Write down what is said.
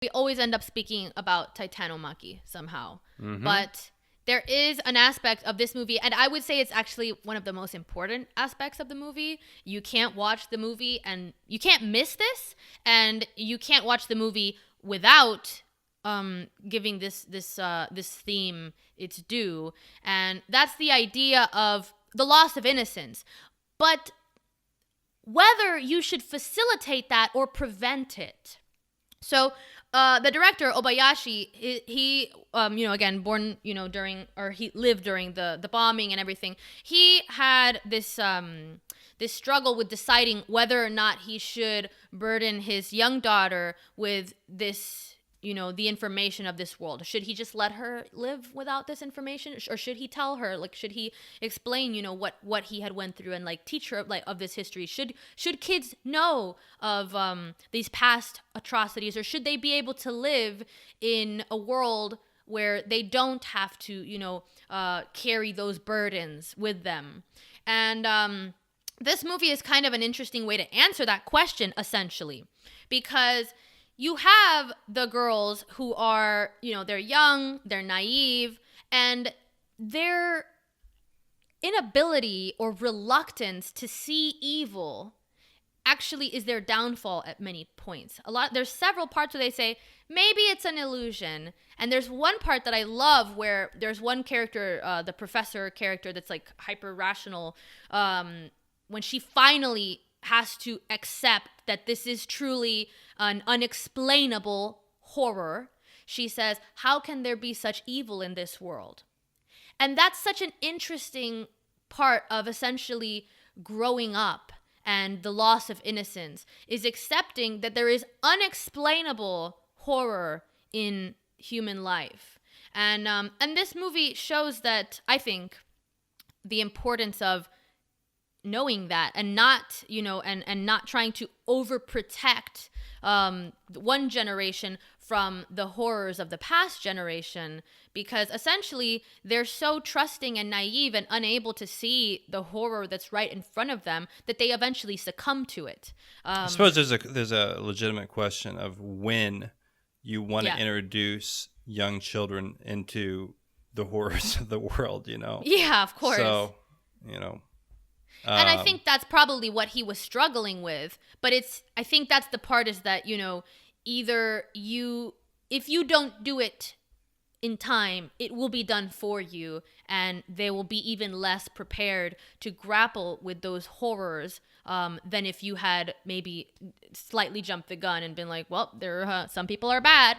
we always end up speaking about Titanomachy somehow. Mm-hmm. But there is an aspect of this movie, and I would say it's actually one of the most important aspects of the movie. You can't watch the movie, and you can't miss this, and you can't watch the movie without giving this theme its due, and that's the idea of the loss of innocence. But whether you should facilitate that or prevent it. So the director Obayashi, he again, born during, or he lived during the bombing and everything. He had this this struggle with deciding whether or not he should burden his young daughter with this, the information of this world. Should he just let her live without this information, or should he tell her, like, should he explain, what he had went through and like teach her like of this history? Should kids know of these past atrocities, or should they be able to live in a world where they don't have to, carry those burdens with them? And this movie is kind of an interesting way to answer that question, essentially, because you have the girls who are, they're young, they're naive, and their inability or reluctance to see evil actually is their downfall at many points. There's several parts where they say, maybe it's an illusion. And there's one part that I love where there's one character, the professor character, that's like hyper rational, when she finally has to accept that this is truly an unexplainable horror. She says, how can there be such evil in this world? And that's such an interesting part of essentially growing up and the loss of innocence, is accepting that there is unexplainable horror in human life. And this movie shows that, I think, the importance of knowing that, and not, and not trying to overprotect one generation from the horrors of the past generation, because essentially they're so trusting and naive and unable to see the horror that's right in front of them that they eventually succumb to it. I suppose there's a legitimate question of when you want to introduce young children into the horrors of the world, Yeah, of course. So, and I think that's probably what he was struggling with. But I think that's the part, is that, either if you don't do it in time, it will be done for you, and they will be even less prepared to grapple with those horrors than if you had maybe slightly jumped the gun and been like, well, some people are bad,